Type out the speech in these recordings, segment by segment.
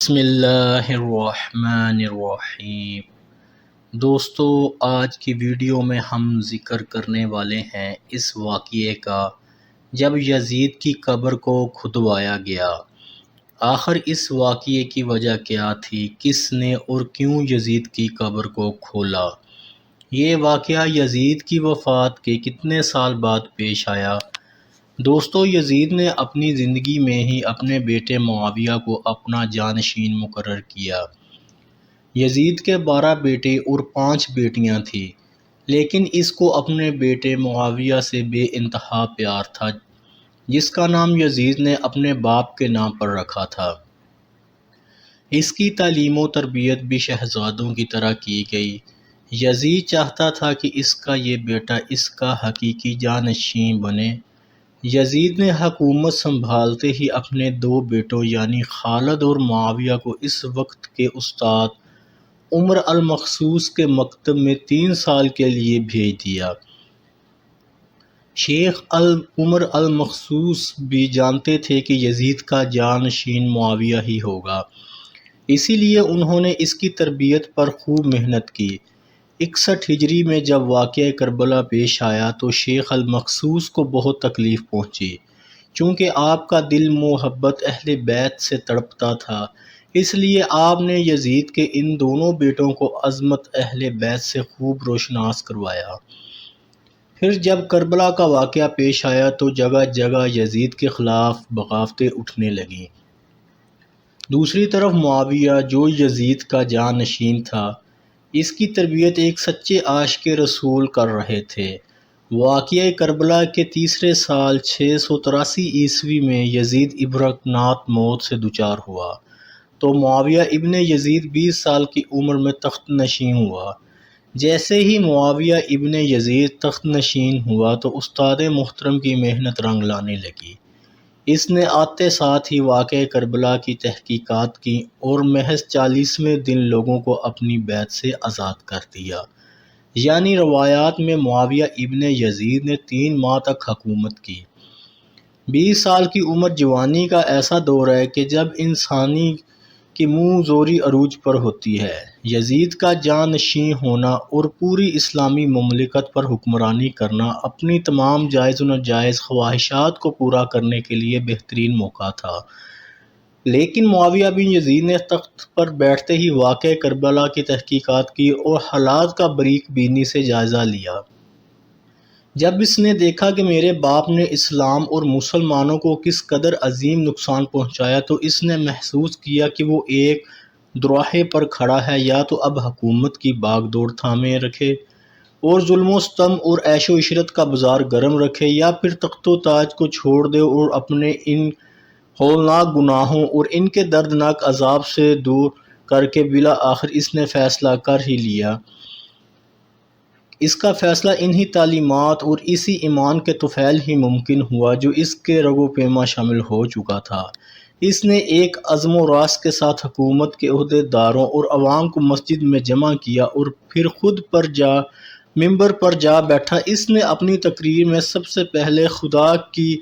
بسم اللہ الرحمن الرحیم۔ دوستو، آج کی ویڈیو میں ہم ذکر کرنے والے ہیں اس واقعے کا جب یزید کی قبر کو کھدوایا گیا۔ آخر اس واقعے کی وجہ کیا تھی؟ کس نے اور کیوں یزید کی قبر کو کھولا؟ یہ واقعہ یزید کی وفات کے کتنے سال بعد پیش آیا؟ دوستو، یزید نے اپنی زندگی میں ہی اپنے بیٹے معاویہ کو اپنا جانشین مقرر کیا۔ یزید کے 12 بیٹے اور 5 بیٹیاں تھیں، لیکن اس کو اپنے بیٹے معاویہ سے بے انتہا پیار تھا، جس کا نام یزید نے اپنے باپ کے نام پر رکھا تھا۔ اس کی تعلیم و تربیت بھی شہزادوں کی طرح کی گئی۔ یزید چاہتا تھا کہ اس کا یہ بیٹا اس کا حقیقی جانشین بنے۔ یزید نے حکومت سنبھالتے ہی اپنے 2 بیٹوں یعنی خالد اور معاویہ کو اس وقت کے استاد عمر المخصوص کے مکتب میں 3 سال کے لیے بھیج دیا۔ شیخ عمر المخصوص بھی جانتے تھے کہ یزید کا جانشین معاویہ ہی ہوگا، اسی لیے انہوں نے اس کی تربیت پر خوب محنت کی۔ 61 ہجری میں جب واقعہ کربلا پیش آیا تو شیخ المخصوص کو بہت تکلیف پہنچی، چونکہ آپ کا دل محبت اہل بیت سے تڑپتا تھا۔ اس لیے آپ نے یزید کے ان دونوں بیٹوں کو عظمت اہل بیت سے خوب روشناس کروایا۔ پھر جب کربلا کا واقعہ پیش آیا تو جگہ جگہ یزید کے خلاف بغاوتیں اٹھنے لگیں۔ دوسری طرف معاویہ، جو یزید کا جانشین تھا، اس کی تربیت ایک سچے عاشق رسول کر رہے تھے۔ واقعہ کربلا کے تیسرے سال 683 عیسوی میں یزید عبرتناک موت سے دوچار ہوا تو معاویہ ابن یزید 20 سال کی عمر میں تخت نشین ہوا۔ جیسے ہی معاویہ ابن یزید تخت نشین ہوا تو استاد محترم کی محنت رنگ لانے لگی۔ اس نے آتے ساتھ ہی واقعہ کربلا کی تحقیقات کی اور محض 40ویں دن لوگوں کو اپنی بیعت سے آزاد کر دیا۔ یعنی روایات میں معاویہ ابن یزید نے 3 ماہ تک حکومت کی۔ 20 سال کی عمر جوانی کا ایسا دور ہے کہ جب انسانی کی منہ زوری عروج پر ہوتی ہے۔ یزید کا جانشین ہونا اور پوری اسلامی مملکت پر حکمرانی کرنا اپنی تمام جائز و ناجائز خواہشات کو پورا کرنے کے لیے بہترین موقع تھا۔ لیکن معاویہ بن یزید نے تخت پر بیٹھتے ہی واقعہ کربلا کی تحقیقات کی اور حالات کا باریک بینی سے جائزہ لیا۔ جب اس نے دیکھا کہ میرے باپ نے اسلام اور مسلمانوں کو کس قدر عظیم نقصان پہنچایا تو اس نے محسوس کیا کہ وہ ایک دوراہے پر کھڑا ہے، یا تو اب حکومت کی باغ دوڑ تھامے رکھے اور ظلم و ستم اور عیش و عشرت کا بازار گرم رکھے، یا پھر تخت و تاج کو چھوڑ دے اور اپنے ان ہولناک گناہوں اور ان کے دردناک عذاب سے دور کر کے بالآخر اس نے فیصلہ کر ہی لیا۔ اس کا فیصلہ انہی تعلیمات اور اسی ایمان کے طفیل ہی ممکن ہوا جو اس کے رگ و پیما شامل ہو چکا تھا۔ اس نے ایک عزم و راست کے ساتھ حکومت کے عہدے داروں اور عوام کو مسجد میں جمع کیا اور پھر خود منبر پر جا بیٹھا۔ اس نے اپنی تقریر میں سب سے پہلے خدا کی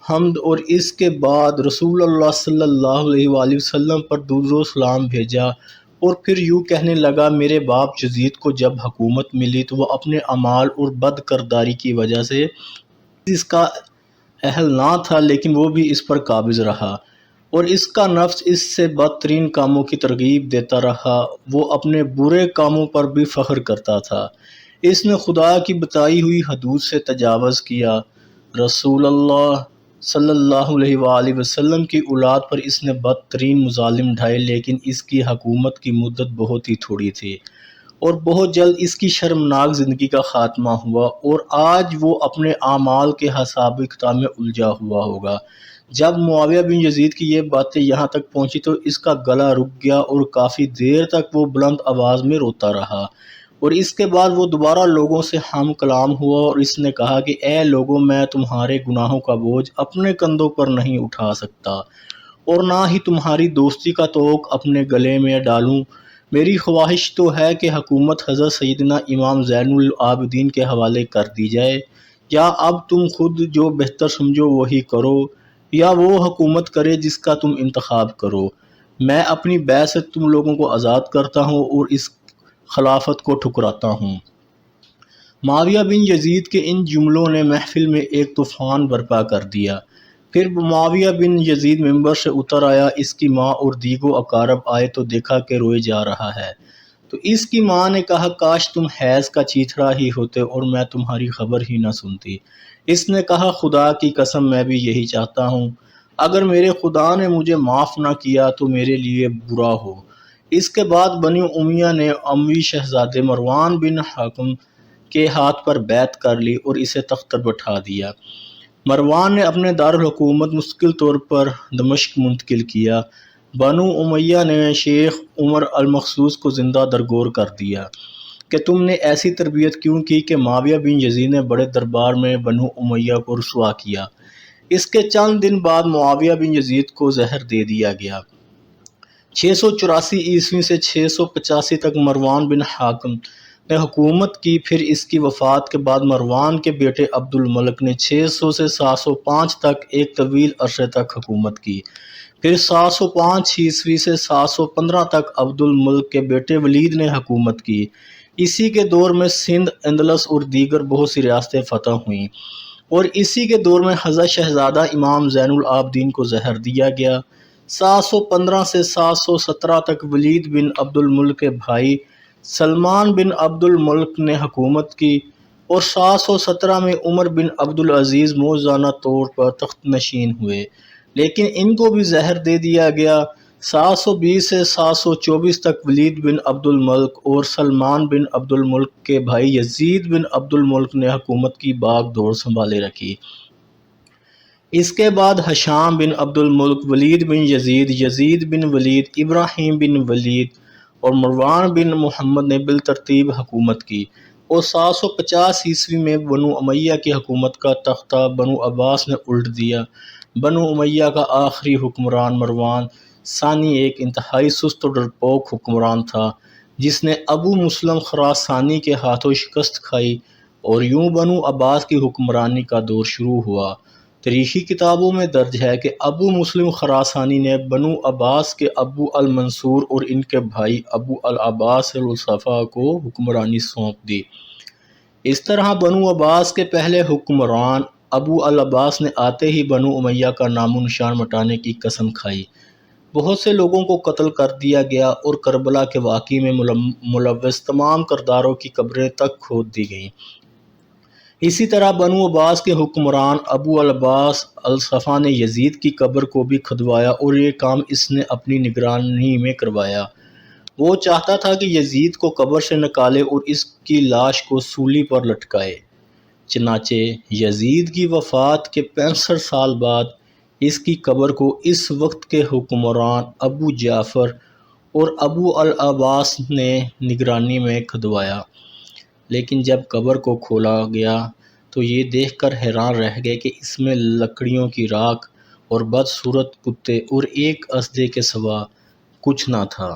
حمد اور اس کے بعد رسول اللہ صلی اللہ علیہ وآلہ وسلم پر درود و سلام بھیجا، اور پھر یوں کہنے لگا: میرے باپ یزید کو جب حکومت ملی تو وہ اپنے اعمال اور بد کرداری کی وجہ سے اس کا اہل نہ تھا، لیکن وہ بھی اس پر قابض رہا اور اس کا نفس اس سے بدترین کاموں کی ترغیب دیتا رہا۔ وہ اپنے برے کاموں پر بھی فخر کرتا تھا۔ اس نے خدا کی بتائی ہوئی حدود سے تجاوز کیا۔ رسول اللہ صلی اللہ علیہ وآلہ وسلم کی اولاد پر اس نے بدترین مظالم ڈھائے، لیکن اس کی حکومت کی مدت بہت ہی تھوڑی تھی اور بہت جلد اس کی شرمناک زندگی کا خاتمہ ہوا، اور آج وہ اپنے اعمال کے حساب کتاب میں الجھا ہوا ہوگا۔ جب معاویہ بن یزید کی یہ باتیں یہاں تک پہنچی تو اس کا گلا رک گیا اور کافی دیر تک وہ بلند آواز میں روتا رہا، اور اس کے بعد وہ دوبارہ لوگوں سے ہم کلام ہوا اور اس نے کہا کہ اے لوگوں، میں تمہارے گناہوں کا بوجھ اپنے کندھوں پر نہیں اٹھا سکتا اور نہ ہی تمہاری دوستی کا طوق اپنے گلے میں ڈالوں۔ میری خواہش تو ہے کہ حکومت حضرت سیدنا امام زین العابدین کے حوالے کر دی جائے، یا اب تم خود جو بہتر سمجھو وہی کرو، یا وہ حکومت کرے جس کا تم انتخاب کرو۔ میں اپنی بیعت سے تم لوگوں کو آزاد کرتا ہوں اور اس خلافت کو ٹھکراتا ہوں۔ معاویہ بن یزید کے ان جملوں نے محفل میں ایک طوفان برپا کر دیا۔ پھر معاویہ بن یزید ممبر سے اتر آیا۔ اس کی ماں اور دیگر اقارب آئے تو دیکھا کہ روئے جا رہا ہے، تو اس کی ماں نے کہا کاش تم حیض کا چیتھڑا ہی ہوتے اور میں تمہاری خبر ہی نہ سنتی۔ اس نے کہا خدا کی قسم میں بھی یہی چاہتا ہوں، اگر میرے خدا نے مجھے معاف نہ کیا تو میرے لیے برا ہو۔ اس کے بعد بنی امیہ نے اموی شہزادے مروان بن حکم کے ہاتھ پر بیعت کر لی اور اسے تخت پر بٹھا دیا۔ مروان نے اپنے دارالحکومت مستقل طور پر دمشق منتقل کیا۔ بنو امیہ نے شیخ عمر المخصوص کو زندہ درگور کر دیا کہ تم نے ایسی تربیت کیوں کی کہ معاویہ بن یزید نے بڑے دربار میں بنو امیہ کو رسوا کیا۔ اس کے چند دن بعد معاویہ بن یزید کو زہر دے دیا گیا۔ 684 عیسوی سے 685 تک مروان بن حکم نے حکومت کی۔ پھر اس کی وفات کے بعد مروان کے بیٹے عبد الملک نے 600 سے 705 تک ایک طویل عرصے تک حکومت کی۔ پھر 705 عیسوی سے 715 تک عبد الملک کے بیٹے ولید نے حکومت کی۔ اسی کے دور میں سندھ، اندلس اور دیگر بہت سی ریاستیں فتح ہوئیں، اور اسی کے دور میں حضرت شہزادہ امام زین العابدین کو زہر دیا گیا۔ 715 سے 717 تک ولید بن عبد الملک کے بھائی سلمان بن عبد الملک نے حکومت کی، اور 717 میں عمر بن عبد العزیز موزانہ طور پر تخت نشین ہوئے، لیکن ان کو بھی زہر دے دیا گیا۔ 720 سے 724 تک ولید بن عبد الملک اور سلمان بن عبد الملک کے بھائی یزید بن عبد الملک نے حکومت کی باغ دوڑ سنبھالے رکھی۔ اس کے بعد ہشام بن عبد الملک، ولید بن یزید، یزید بن ولید، ابراہیم بن ولید اور مروان بن محمد نے بالترتیب حکومت کی، اور 750 عیسوی میں بنو امیہ کی حکومت کا تختہ بنو عباس نے الٹ دیا۔ بنو امیہ کا آخری حکمران مروان ثانی ایک انتہائی سست و ڈرپوک حکمران تھا، جس نے ابو مسلم خراسانی کے ہاتھوں شکست کھائی، اور یوں بنو عباس کی حکمرانی کا دور شروع ہوا۔ تاریخی کتابوں میں درج ہے کہ ابو مسلم خراسانی نے بنو عباس کے ابو المنصور اور ان کے بھائی ابو العباس الصفا کو حکمرانی سونپ دی۔ اس طرح بنو عباس کے پہلے حکمران ابو العباس نے آتے ہی بنو امیہ کا نام و نشان مٹانے کی قسم کھائی۔ بہت سے لوگوں کو قتل کر دیا گیا، اور کربلا کے واقعے میں ملوث تمام کرداروں کی قبریں تک کھود دی گئیں۔ اسی طرح بنو عباس کے حکمران ابو العباس الصفا نے یزید کی قبر کو بھی کھدوایا، اور یہ کام اس نے اپنی نگرانی میں کروایا۔ وہ چاہتا تھا کہ یزید کو قبر سے نکالے اور اس کی لاش کو سولی پر لٹکائے۔ چنانچہ یزید کی وفات کے 65 سال بعد اس کی قبر کو اس وقت کے حکمران ابو جعفر اور ابو العباس نے نگرانی میں کھدوایا، لیکن جب قبر کو کھولا گیا تو یہ دیکھ کر حیران رہ گئے کہ اس میں لکڑیوں کی راکھ اور بدصورت کتے اور ایک اسدے کے سوا کچھ نہ تھا۔